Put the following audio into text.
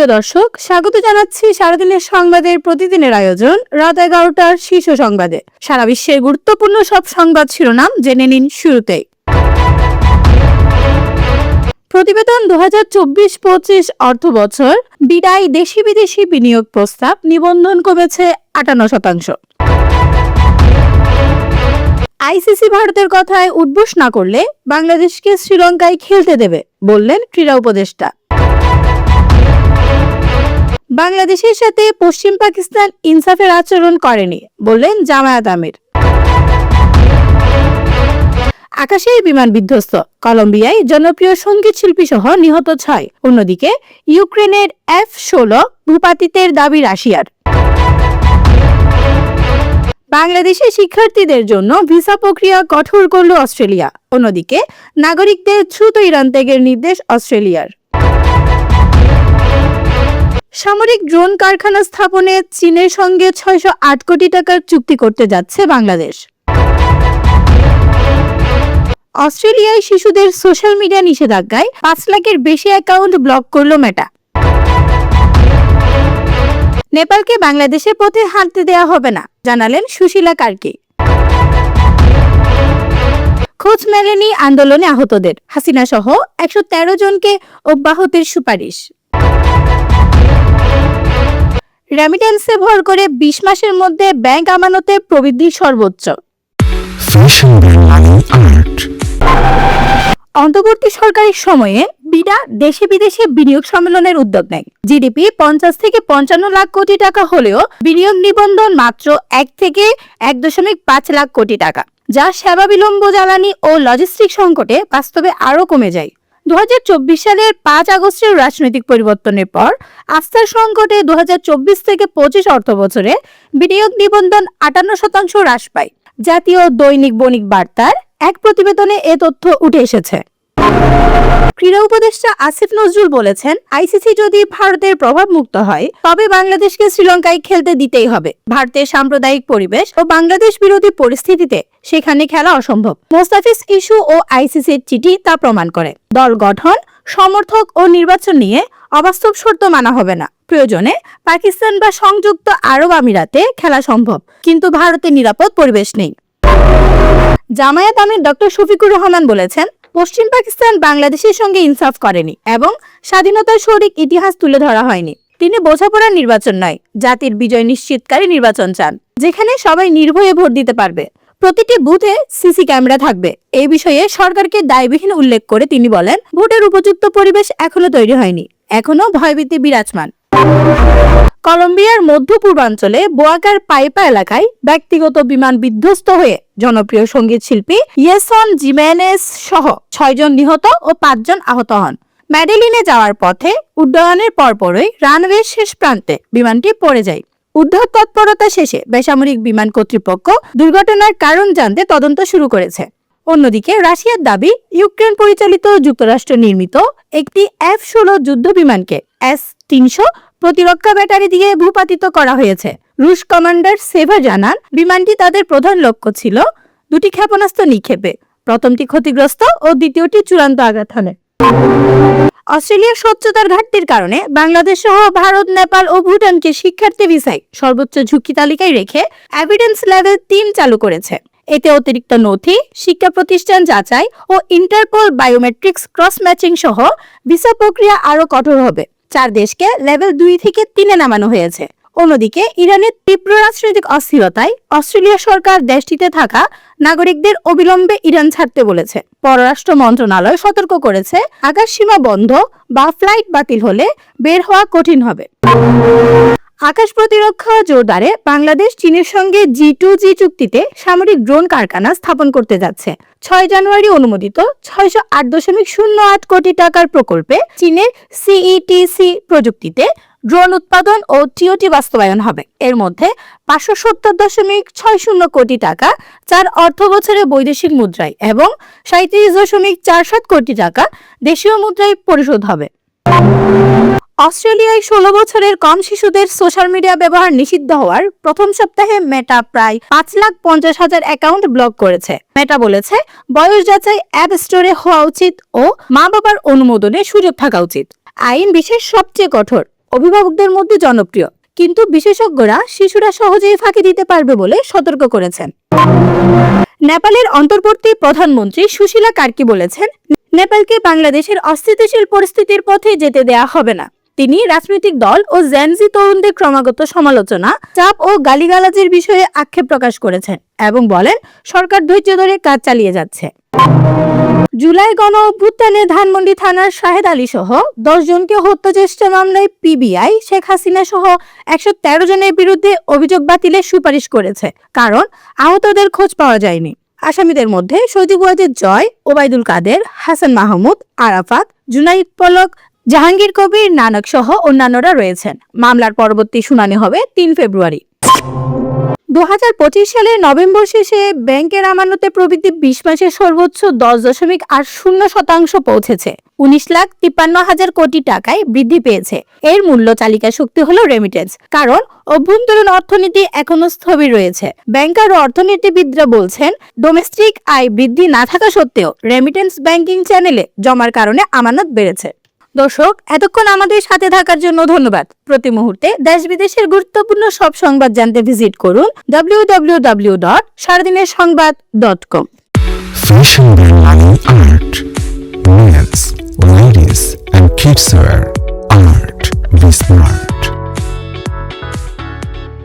প্রিয় দর্শক, স্বাগত জানাচ্ছি সারাদিনের সংবাদের প্রতিদিনের আয়োজন রাত 11টার শীর্ষ সংবাদে। সারা বিশ্বের গুরুত্বপূর্ণ সব সংবাদ শিরোনাম জেনে নিন শুরুতেই। প্রতিবেদন 2024-25 অর্থ বছর বিদায় দেশি বিদেশি বিনিয়োগ প্রস্তাব নিবন্ধন কমেছে 58%। আইসিসি ভারতের কথায় উঠবোস না করলে বাংলাদেশকে শ্রীলঙ্কায় খেলতে দেবে বললেন ক্রীড়া উপদেষ্টা। বাংলাদেশের সাথে পশ্চিম পাকিস্তান ইনসাফের আচরণ করেনি বললেন জামায়াত আমির। আকাশেই বিমান বিধ্বস্ত, কলম্বিয়ায় জনপ্রিয় সঙ্গীত শিল্পী সহ নিহত 6। অন্যদিকে ইউক্রেনের F-16 ভূপাতিতের দাবি রাশিয়ার। বাংলাদেশের শিক্ষার্থীদের জন্য ভিসা প্রক্রিয়া কঠোর করল অস্ট্রেলিয়া। অন্যদিকে নাগরিকদের দ্রুত ইরান ত্যাগের নির্দেশ অস্ট্রেলিয়ার। সামরিক ড্রোন কারখানা স্থাপনে চীনের সঙ্গে 608 কোটি টাকার চুক্তি করতে যাচ্ছে বাংলাদেশ। অস্ট্রেলিয়ায় শিশুদের সোশ্যাল মিডিয়া নিষেধাজ্ঞায় 5 লাখের বেশি অ্যাকাউন্ট ব্লক করল মেটা। নেপালকে বাংলাদেশের পথে হাঁটতে দেওয়া হবে না জানালেন সুশীলা কার্কি। খোঁজ মেলেনি আন্দোলনে আহতদের, হাসিনা সহ 113 জনকে অব্যাহতির সুপারিশ। রেমিটেন্সে ভর করে 20 মাসের মধ্যে ব্যাংক আমানতের প্রবৃদ্ধি সর্বোচ্চ। অন্তর্বর্তী সরকারের সময়ে বিডা দেশে বিদেশে বিনিয়োগ সম্মেলনের উদ্যোগ নেয়। জিডিপি 50 থেকে 55 লাখ কোটি টাকা হলেও বিনিয়োগ নিবন্ধন মাত্র 1 থেকে 1.5 লাখ কোটি টাকা, যা সেবা বিলম্ব, জ্বালানি ও লজিস্টিক সংকটে বাস্তবে আরও কমে যায়। 2024 সালের 5 আগস্টের রাজনৈতিক পরিবর্তনের পর আস্থার সংকটে 2024 থেকে 25 অর্থ বছরে বিনিয়োগ নিবন্ধন 58% হ্রাস পায়। জাতীয় দৈনিক বণিক বার্তার এক প্রতিবেদনে এ তথ্য উঠে এসেছে। ক্রীড়া উপদেষ্টা আসিফ নজরুল বলেছেন, আইসিসি যদি ভারতের প্রভাব মুক্ত হয় তবে বাংলাদেশকে শ্রীলঙ্কায় খেলতে দিতেই হবে। ভারতের সাম্প্রদায়িক পরিবেশ ও বাংলাদেশ বিরোধী পরিস্থিতিতে সেখানে খেলা অসম্ভব। মোস্তাফিজ ইস্যু ও আইসিসির চিঠি তা প্রমাণ করে। দল গঠন, সমর্থক ও নির্বাচন নিয়ে অবাস্তব শর্ত মানা হবে না। প্রয়োজনে পাকিস্তান বা সংযুক্ত আরব আমিরাতে খেলা সম্ভব, কিন্তু ভারতের নিরাপদ পরিবেশ নেই। জামায়াত আমির ডক্টর শফিকুর রহমান বলেছেন, পশ্চিম পাকিস্তান বাংলাদেশের সঙ্গে ইনসাফ করেনি এবং স্বাধীনতার সঠিক ইতিহাস তুলে ধরা হয়নি। তিনি বোঝাপড়ার নির্বাচন নয়, জাতির বিজয় নিশ্চিতকারী নির্বাচন চান, যেখানে সবাই নির্ভয়ে ভোট দিতে পারবে। প্রতিটি বুথে সিসি ক্যামেরা থাকবে। এই বিষয়ে সরকারকে দায়বিহীন উল্লেখ করে তিনি বলেন, ভোটের উপযুক্ত পরিবেশ এখনো তৈরি হয়নি, এখনো ভয়ভীতি বিরাজমান। কলম্বিয়ার মধ্য পূর্বাঞ্চলে বোয়াকার পাইপা এলাকায় ব্যক্তিগত বিমান বিধ্বস্ত হয়ে জনপ্রিয় সঙ্গীত শিল্পী ইয়েসন জিমেনেজ সহ 6 জন নিহত ও 5 জন আহত হন। মেডেলিনে যাওয়ার পথে উড্ডয়নের পরপরই রানওয়ের শেষ প্রান্তে বিমানটি পড়ে যায়। উদ্ধার তৎপরতা শেষে বেসামরিক বিমান কর্তৃপক্ষ দুর্ঘটনার কারণ জানতে তদন্ত শুরু করেছে। অন্যদিকে রাশিয়ার দাবি, ইউক্রেন পরিচালিত যুক্তরাষ্ট্র নির্মিত একটি F-16 যুদ্ধ বিমানকে S-300 প্রতিরক্ষা ব্যাটারি দিয়ে ভূপাতিত করা হয়েছে। রুশ কমান্ডার সেভা জানান, বিমানটি তাদের প্রধান লক্ষ্য ছিল 2টি ক্ষেপণাস্ত্র নিক্ষেপে। প্রথমটি ক্ষতিগ্রস্ত ও দ্বিতীয়টি চূড়ান্ত আঘাত হানে। অস্ট্রেলিয়ার স্বচ্ছতার ঘাটতির কারণে বাংলাদেশ সহ ভারত, নেপাল ও ভুটানকে শিক্ষার্থী ভিসায় সর্বোচ্চ ঝুঁকি তালিকায় রেখে এভিডেন্স লেভেল 3 চালু করেছে। এতে অতিরিক্ত নথি, শিক্ষা প্রতিষ্ঠান যাচাই ও ইন্টারপোল বায়োমেট্রিক্স ক্রস ম্যাচিং সহ ভিসা প্রক্রিয়া আরো কঠোর হবে। 4 দেশকে লেভেল 2 থেকে 3-এ নামানো হয়েছে। অন্যদিকে ইরানের তীব্র রাজনৈতিক অস্থিরতায় অস্ট্রেলিয়া সরকার দেশটিতে থাকা নাগরিকদের অবিলম্বে ইরান ছাড়তে বলেছে। পররাষ্ট্র মন্ত্রণালয় সতর্ক করেছে, আকাশসীমা বন্ধ বা ফ্লাইট বাতিল হলে বের হওয়া কঠিন হবে। আকাশ প্রতিরক্ষা জোরদারে বাংলাদেশ চীনের সঙ্গে G2G চুক্তিতে সামরিক ড্রোন কারখানা স্থাপন করতে যাচ্ছে। 6 জানুয়ারি অনুমোদিত 608.08 কোটি টাকার প্রকল্পে চীনের CETC প্রযুক্তিতে ড্রোন উৎপাদন ও টিওটি বাস্তবায়ন হবে। এর মধ্যে 570.60 কোটি টাকা 4 অর্থ বছরে বৈদেশিক মুদ্রায় এবং 37.47 কোটি টাকা দেশীয় মুদ্রায় পরিশোধ হবে। অস্ট্রেলিয়ায় 16 বছরের কম শিশুদের সোশ্যাল মিডিয়া ব্যবহার নিষিদ্ধ হওয়ার প্রথম সপ্তাহে মেটা প্রায় 5,50,000 অ্যাকাউন্ট ব্লক করেছে। মেটা বলেছে, বয়স যাচাই অ্যাপ স্টোরে হওয়া উচিত ও মা বাবার অনুমোদনের সুযোগ থাকা উচিত। আইন বিশেষ সবচেয়ে কঠোর। অভিভাবকদের মধ্যে জনপ্রিয়, কিন্তু বিশেষজ্ঞরা শিশুরা সহজেই ফাঁকি দিতে পারবে বলে সতর্ক করেছেন। নেপালের অন্তর্বর্তী প্রধানমন্ত্রী সুশীলা কার্কি বলেছেন, নেপালকে বাংলাদেশের অস্থিতিশীল পরিস্থিতির পথে যেতে দেয়া হবে না। তিনি রাজনৈতিক দল ও জেনজি তরুণদের ক্রমাগত সমালোচনা, চাপ ও গালিগালাজের বিষয়ে আক্ষেপ প্রকাশ করেছেন এবং বলেন সরকার ধৈর্য ধরে কাজ চালিয়ে যাচ্ছে। জুলাই গণ অভ্যুত্থানে ধানমন্ডি থানার শাহেদ আলী সহ 10 জনকে হত্যা চেষ্টা মামলায় পিবিআই শেখ হাসিনা সহ 113 জনের বিরুদ্ধে অভিযোগ বাতিলের সুপারিশ করেছে, কারণ আহতদের খোঁজ পাওয়া যায়নি। আসামিদের মধ্যে সজীব ওয়াজেদ জয়, ওবায়দুল কাদের, হাসান মাহমুদ, আরাফাত, জুনাইদ পলক, জাহাঙ্গীর কবির নানক সহ অন্যান্যরা রয়েছেন। মামলার পরবর্তী শুনানি হবে 3 ফেব্রুয়ারি। 2025 সালের নভেম্বর শেষে ব্যাংকের আমানতে প্রবৃদ্ধি 20 মাসে সর্বোচ্চ 10.80% পৌঁছেছে। 19,53,000 কোটি টাকায় বৃদ্ধি পেয়েছে। এর মূল্য চালিকা শক্তি হলো রেমিটেন্স, কারণ অভ্যন্তরীণ অর্থনীতি এখনো স্থবির রয়েছে। ব্যাংকার ও অর্থনীতিবিদরা বলছেন, ডোমেস্টিক আয় বৃদ্ধি না থাকা সত্ত্বেও রেমিটেন্স ব্যাংকিং চ্যানেলে জমার কারণে আমানত বেড়েছে। দর্শক, এতক্ষণ আমাদের সাথে থাকার জন্য ধন্যবাদ। প্রতি মুহূর্তে দেশ বিদেশের গুরুত্বপূর্ণ সব সংবাদ জানতে ভিজিট করুন www.saradinersongbaad.com। Fashion designing art, men's, ladies and kids wear art. Be smart.